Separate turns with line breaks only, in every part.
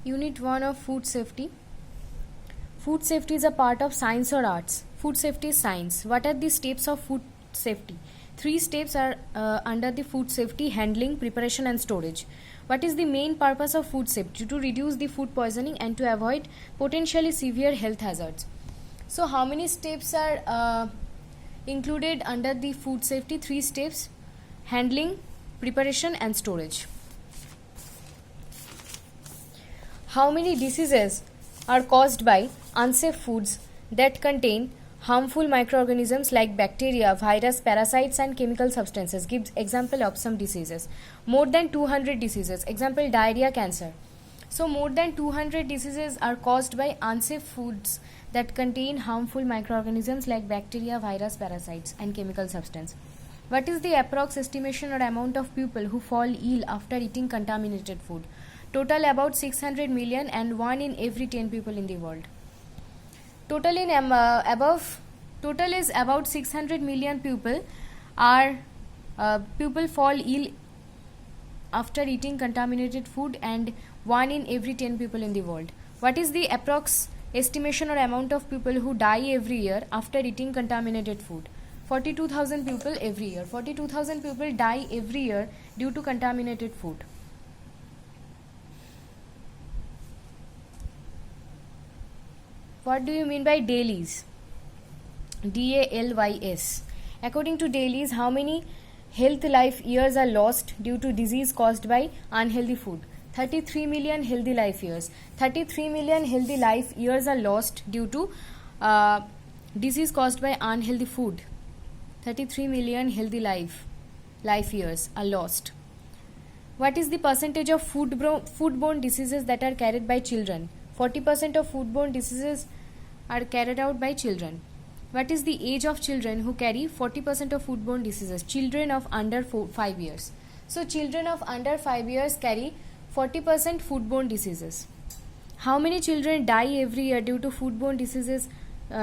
Unit 1 of Food Safety. Food safety is a part of science or arts. Food safety is science. What are the steps of food safety? 3 steps are under the food safety: handling, preparation, and storage. What is the main purpose of food safety? To reduce the food poisoning and to avoid potentially severe health hazards. So, how many steps are included under the food safety? 3 steps: handling, preparation, and storage. How many diseases are caused by unsafe foods that contain harmful microorganisms like bacteria, virus, parasites, and chemical substances? Give example of some diseases. More than 200 diseases. Example: diarrhea, cancer. So more than 200 diseases are caused by unsafe foods that contain harmful microorganisms like bacteria, virus, parasites, and chemical substance. What is the approx estimation or amount of people who fall ill after eating contaminated food? Total about 600 million, and 1 in every 10 people in the world. Total is about 600 million people fall ill after eating contaminated food, and 1 in every 10 people in the world. What is the approx estimation or amount of people who die every year after eating contaminated food? 42,000 people every year. 42,000 people die every year due to contaminated food. What do you mean by DALYs? DALYS. According to DALYs, how many health life years are lost due to disease caused by unhealthy food? 33 million healthy life years. 33 million healthy life years are lost due to disease caused by unhealthy food. 33 million healthy life years are lost. What is the percentage of foodborne diseases that are carried by children? 40% of foodborne diseases are carried out by children. What is the age of children who carry 40% of foodborne diseases? Children of under 5 years. So children of under 5 years carry 40% foodborne diseases. How many children die every year due to foodborne diseases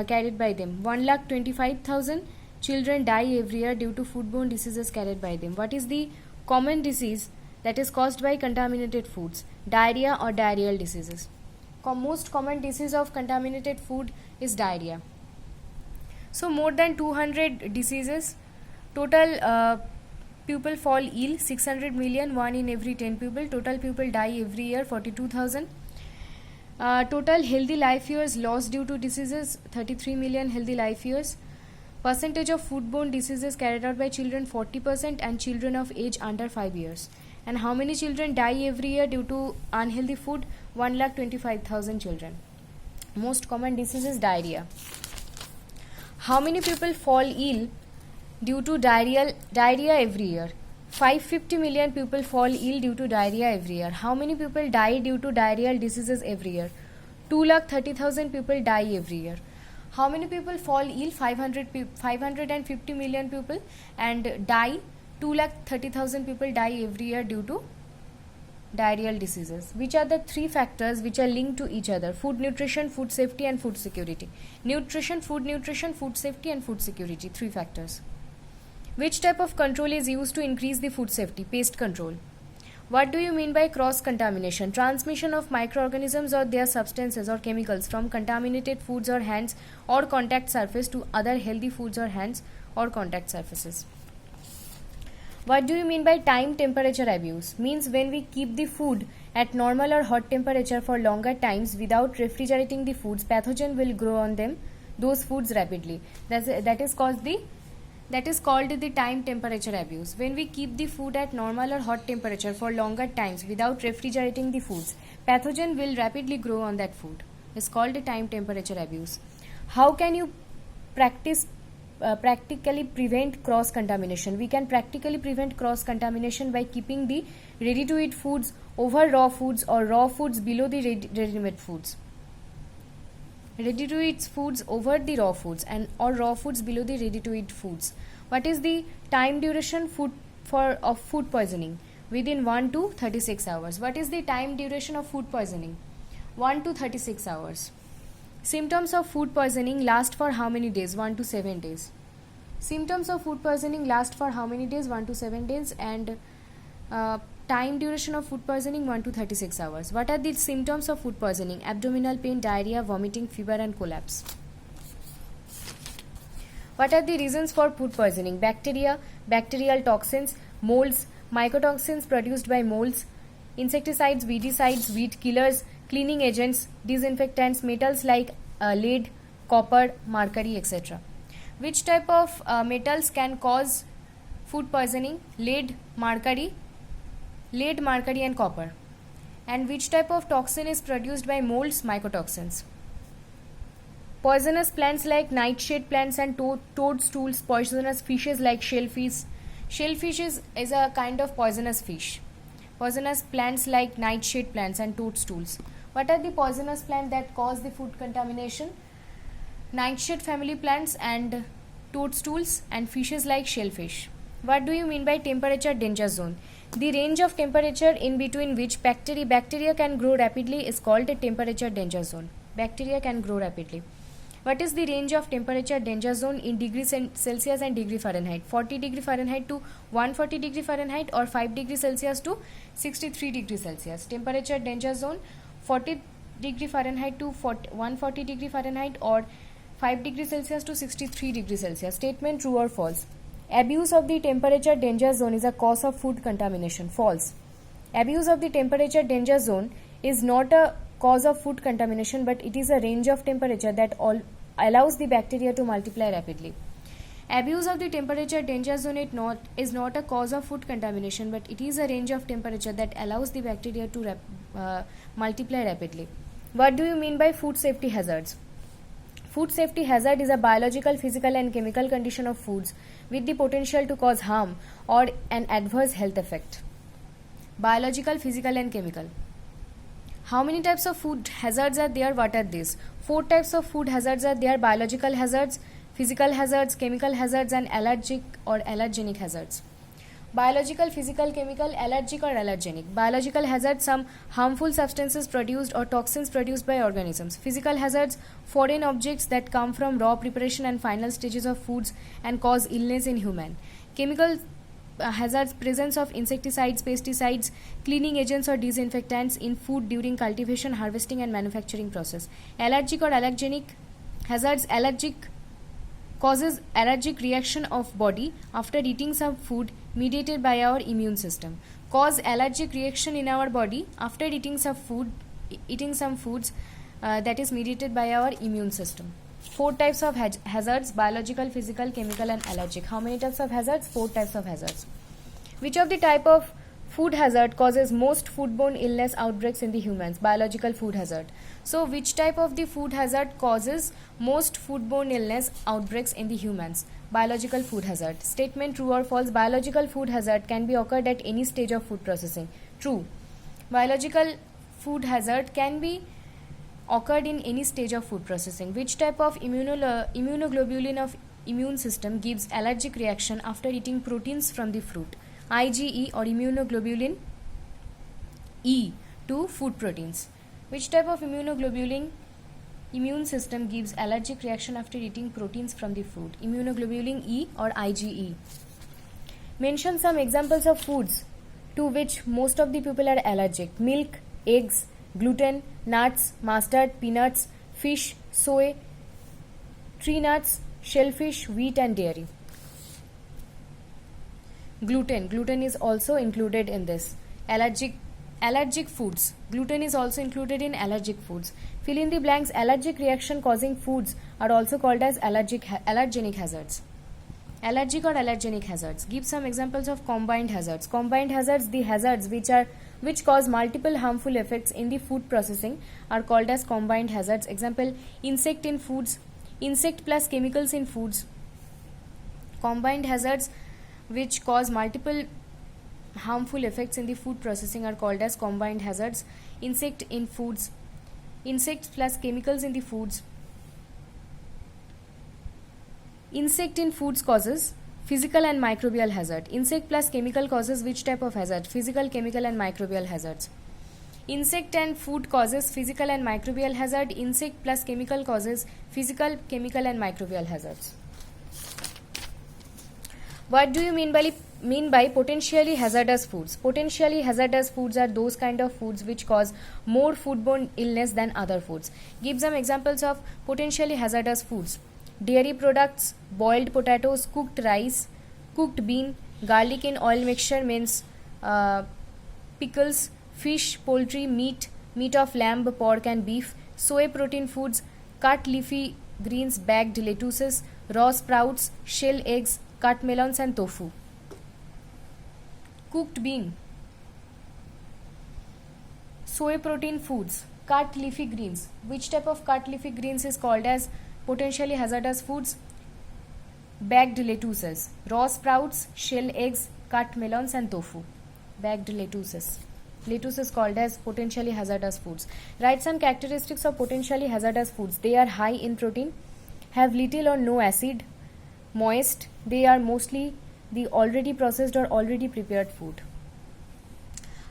carried by them? 1,25,000 children die every year due to foodborne diseases carried by them. What is the common disease that is caused by contaminated foods? Diarrhea or diarrheal diseases. Most common disease of contaminated food is diarrhea. So more than 200 diseases. Total people fall ill 600 million, 1 in every 10 people. Total people die every year 42,000. Total healthy life years lost due to diseases 33 million healthy life years. Percentage of foodborne diseases carried out by children 40%, and children of age under 5 years. And how many children die every year due to unhealthy food? 1,25,000 children. Most common disease is diarrhea. How many people fall ill due to diarrhea every year? 550 million people fall ill due to diarrhea every year. How many people die due to diarrheal diseases every year? 2,30,000 people die every year. How many people fall ill? 550 million people, and die 2,30,000 people die every year due to diarrheal diseases. Which are the 3 factors which are linked to each other? Food nutrition, food safety, and food security. Nutrition, food safety, and food security. 3 factors. Which type of control is used to increase the food safety? Pest control. What do you mean by cross contamination? Transmission of microorganisms or their substances or chemicals from contaminated foods or hands or contact surface to other healthy foods or hands or contact surfaces. What do you mean by time temperature abuse? Means when we keep the food at normal or hot temperature for longer times without refrigerating the foods, pathogen will grow on those foods rapidly. That is called the time temperature abuse. When we keep the food at normal or hot temperature for longer times without refrigerating the foods, pathogen will rapidly grow on that food. It's called the time temperature abuse. How can you practically prevent cross contamination? We can practically prevent cross contamination by keeping the ready to eat foods over raw foods, or raw foods below the ready made foods. Ready to eat foods over the raw foods, and or raw foods below the ready to eat foods. What is the time duration of food poisoning? Within 1 to 36 hours. What is the time duration of food poisoning? 1 to 36 hours. Symptoms of food poisoning last for how many days? 1 to 7 days. Symptoms of food poisoning last for how many days? 1 to 7 days. And Time duration of food poisoning 1 to 36 hours. What are the symptoms of food poisoning? Abdominal pain, diarrhea, vomiting, fever and collapse. What are the reasons for food poisoning? Bacteria, bacterial toxins, molds, mycotoxins produced by molds, insecticides, weedicides, weed killers, cleaning agents, disinfectants, metals like lead, copper, mercury, etc. Which type of metals can cause food poisoning? Lead, mercury and copper. And which type of toxin is produced by molds? Mycotoxins. Poisonous plants like nightshade plants and toadstools. Poisonous fishes like shellfish. Shellfish is a kind of poisonous fish. Poisonous plants like nightshade plants and toadstools. What are the poisonous plants that cause the food contamination? Nightshade family plants and toadstools and fishes like shellfish. What do you mean by temperature danger zone? The range of temperature in between which bacteria can grow rapidly is called a temperature danger zone. Bacteria can grow rapidly. What is the range of temperature danger zone in degrees Celsius and degree Fahrenheit? 40 degree Fahrenheit to 140 degree Fahrenheit or 5 degree Celsius to 63 degree Celsius. Temperature danger zone 40 degree Fahrenheit to 140 degree Fahrenheit or 5 degree Celsius to 63 degree Celsius. Statement true or false? Abuse of the temperature danger zone is a cause of food contamination. False. Abuse of the temperature danger zone is not a cause of food contamination, but it is a range of temperature that allows the bacteria to multiply rapidly. Abuse of the temperature danger zone is not a cause of food contamination, but it is a range of temperature that allows the bacteria to multiply rapidly. What do you mean by food safety hazards? Food safety hazard is a biological, physical and chemical condition of foods with the potential to cause harm or an adverse health effect. Biological, physical and chemical. How many types of food hazards are there? What are these? 4 types of food hazards are there: biological hazards, physical hazards, chemical hazards and allergic or allergenic hazards. Biological, physical, chemical, allergic or allergenic. Biological hazards, some harmful substances produced or toxins produced by organisms. Physical hazards, foreign objects that come from raw preparation and final stages of foods and cause illness in human. Chemical hazards, presence of insecticides, pesticides, cleaning agents or disinfectants in food during cultivation, harvesting and manufacturing process. Allergic or allergenic hazards, causes allergic reaction of body after eating some food mediated by our immune system. Cause allergic reaction in our body after eating some foods that is mediated by our immune system. 4 types of hazards: biological, physical, chemical and allergic. How many types of hazards? 4 types of hazards. Which of the type of food hazard causes most foodborne illness outbreaks in the humans? Biological food hazard. So which type of the food hazard causes most foodborne illness outbreaks in the humans? Biological food hazard. Statement true or false? Biological food hazard can be occurred at any stage of food processing. True. Biological food hazard can be occurred in any stage of food processing. Which type of immunoglobulin of immune system gives allergic reaction after eating proteins from the fruit? IgE or immunoglobulin E to food proteins. Which type of immunoglobulin immune system gives allergic reaction after eating proteins from the fruit? Immunoglobulin E or IgE. Mention some examples of foods to which most of the people are allergic. Milk, eggs, gluten, nuts, mustard, peanuts, fish, soy, tree nuts, shellfish, wheat and dairy. Gluten is also included in this. Allergic foods. Gluten is also included in allergic foods. Fill in the blanks. Allergic reaction causing foods are also called as allergenic hazards. Allergic or allergenic hazards. Give some examples of combined hazards. Combined hazards, the hazards which cause multiple harmful effects in the food processing are called as combined hazards. Example: insect in foods, insect plus chemicals in foods. Combined hazards which cause multiple harmful effects in the food processing are called as combined hazards. Insect in foods, insects plus chemicals in the foods. Insect in foods causes physical and microbial hazard. Insect plus chemical causes which type of hazard? Physical, chemical and microbial hazards. Insect and food causes physical and microbial hazard. Insect plus chemical causes physical, chemical and microbial hazards. What do you mean by potentially hazardous foods? Potentially hazardous foods are those kind of foods which cause more foodborne illness than other foods. Give some examples of potentially hazardous foods. Dairy products, boiled potatoes, cooked rice, cooked bean, garlic in oil mixture means pickles, fish, poultry, meat of lamb, pork and beef, soy protein foods, cut leafy greens, bagged lettuces, raw sprouts, shell eggs, cut melons and tofu. Cooked bean, soy protein foods, cut leafy greens. Which type of cut leafy greens is called as potentially hazardous foods? Bagged lettuces, raw sprouts, shell eggs, cut melons and tofu. Bagged lettuces. Lettuce is called as potentially hazardous foods. Write some characteristics of potentially hazardous foods. They are high in protein, have little or no acid, moist. They are mostly the already processed or already prepared food.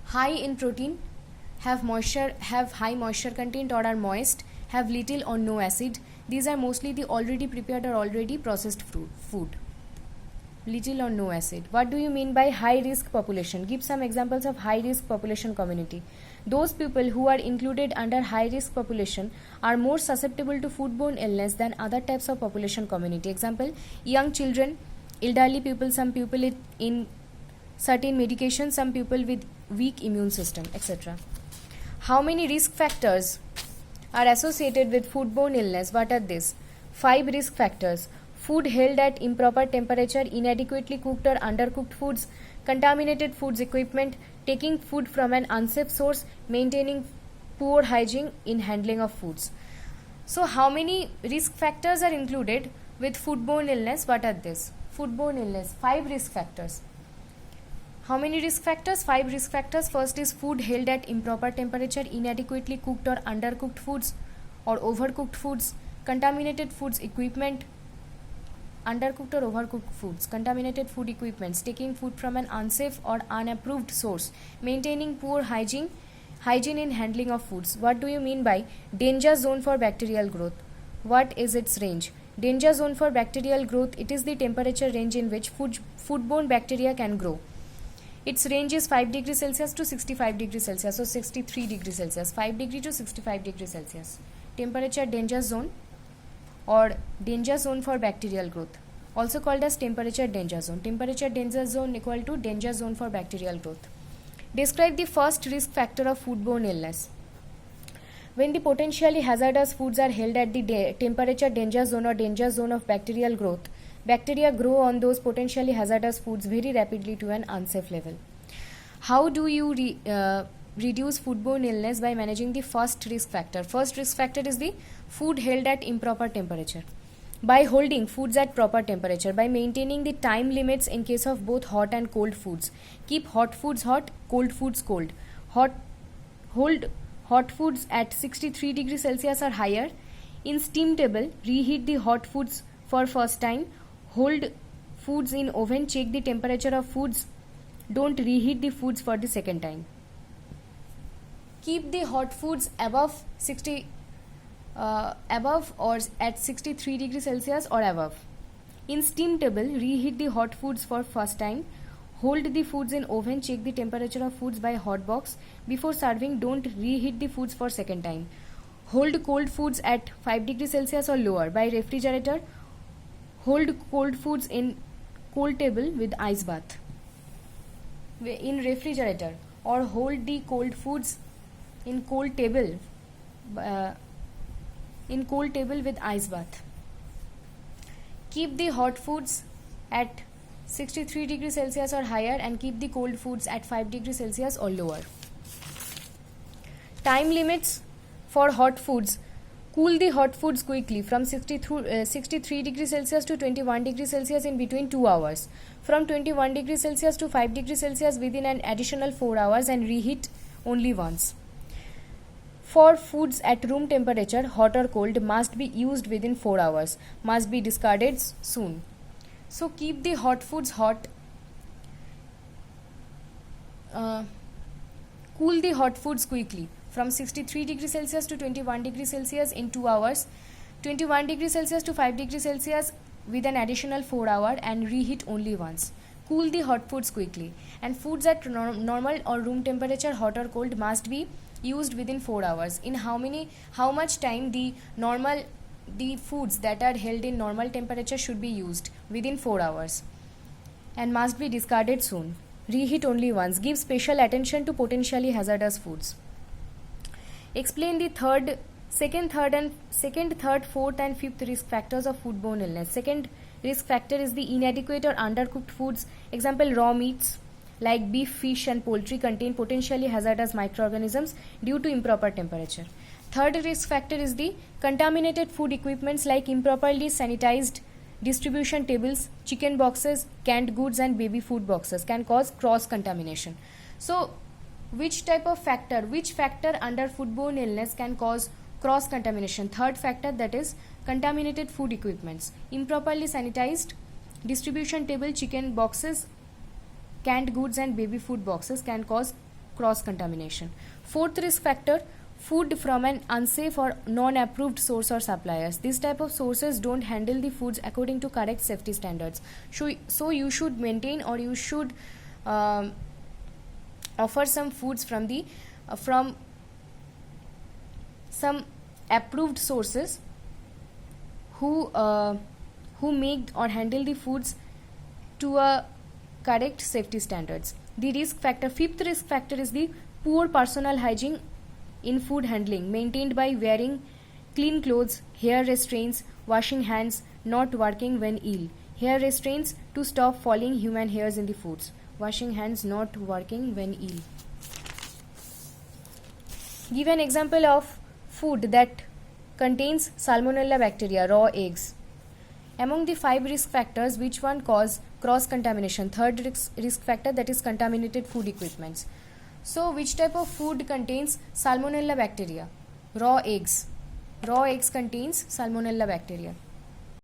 High in protein, have high moisture content or are moist, have little or no acid. These are mostly the already prepared or already processed food. Little or no acid. What do you mean by high risk population? Give some examples of high risk population community. Those people who are included under high risk population are more susceptible to foodborne illness than other types of population community. Example, young children, elderly people, some people in certain medications, some people with weak immune system, etc. How many risk factors are associated with foodborne illness? What are these? 5 risk factors. Food held at improper temperature, inadequately cooked or undercooked foods, contaminated foods equipment, taking food from an unsafe source, maintaining poor hygiene in handling of foods. So how many risk factors are included with foodborne illness? What are these? Foodborne illness, 5 risk factors. How many risk factors? 5 risk factors. First is food held at improper temperature, inadequately cooked or undercooked foods or overcooked foods, contaminated foods equipment, undercooked or overcooked foods, contaminated food equipments, taking food from an unsafe or unapproved source, maintaining poor hygiene in handling of foods. What do you mean by danger zone for bacterial growth? What is its range? Danger zone for bacterial growth, it is the temperature range in which foodborne bacteria can grow. Its range is 5 degrees Celsius to 65 degrees Celsius, so 63 degrees Celsius, 5 degree to 65 degrees Celsius. Temperature danger zone or danger zone for bacterial growth, also called as temperature danger zone. Temperature danger zone equal to danger zone for bacterial growth. Describe the first risk factor of foodborne illness. When the potentially hazardous foods are held at the temperature danger zone or danger zone of bacterial growth, bacteria grow on those potentially hazardous foods very rapidly to an unsafe level. How do you reduce foodborne illness? By managing the first risk factor. First risk factor is the food held at improper temperature. By holding foods at proper temperature, by maintaining the time limits in case of both hot and cold foods. Keep hot foods hot, cold foods cold. Hold hot foods at 63 degrees Celsius or higher. In steam table, reheat the hot foods for first time. Hold foods in oven, check the temperature of foods. Don't reheat the foods for the second time. Keep the hot foods above or at 63 degrees Celsius or above. In steam table, reheat the hot foods for first time. Hold the foods in oven, check the temperature of foods by hot box. Before serving, don't reheat the foods for second time. Hold cold foods at 5 degrees Celsius or lower. By refrigerator, hold cold foods in cold table with ice bath. In refrigerator, or hold the cold foods in cold table with ice bath. Keep the hot foods at 63 degrees Celsius or higher and keep the cold foods at 5 degrees Celsius or lower. Time limits for hot foods. Cool the hot foods quickly from 63 degrees Celsius to 21 degrees Celsius in between 2 hours. From 21 degrees Celsius to 5 degrees Celsius within an additional 4 hours and reheat only once. For foods at room temperature, hot or cold, must be used within 4 hours. Must be discarded soon. So keep the hot foods hot. Cool the hot foods quickly from 63 degrees Celsius to 21 degrees Celsius in 2 hours. 21 degrees Celsius to 5 degrees Celsius with an additional 4 hours and reheat only once. Cool the hot foods quickly, and foods at normal or room temperature, hot or cold, must be used within 4 hours. In how much time the foods that are held in normal temperature should be used? Within 4 hours, and must be discarded soon. Reheat only once. Give special attention to potentially hazardous foods. Explain the second, third, fourth, and fifth risk factors of foodborne illness. Second risk factor is the inadequate or undercooked foods. Example: raw meats like beef, fish, and poultry contain potentially hazardous microorganisms due to improper temperature. Third risk factor is the contaminated food equipments like improperly sanitized distribution tables, chicken boxes, canned goods, and baby food boxes can cause cross contamination. So, which factor under foodborne illness can cause cross contamination? Third factor, that is contaminated food equipments, improperly sanitized distribution table, chicken boxes, canned goods, and baby food boxes can cause cross contamination. Fourth risk factor, food from an unsafe or non-approved source or suppliers. These type of sources don't handle the foods according to correct safety standards. So you should maintain, or you should offer some foods from some approved sources who make or handle the foods to a correct safety standards. The risk factor, fifth risk factor, is the poor personal hygiene in food handling, maintained by wearing clean clothes, hair restraints, washing hands, not working when ill. Hair restraints to stop falling human hairs in the foods. Washing hands, not working when ill. Give an example of food that contains Salmonella bacteria, raw eggs. Among the 5 risk factors, which one cause cross contamination? Third risk factor, that is contaminated food equipments. So, which type of food contains Salmonella bacteria? Raw eggs. Raw eggs contains Salmonella bacteria.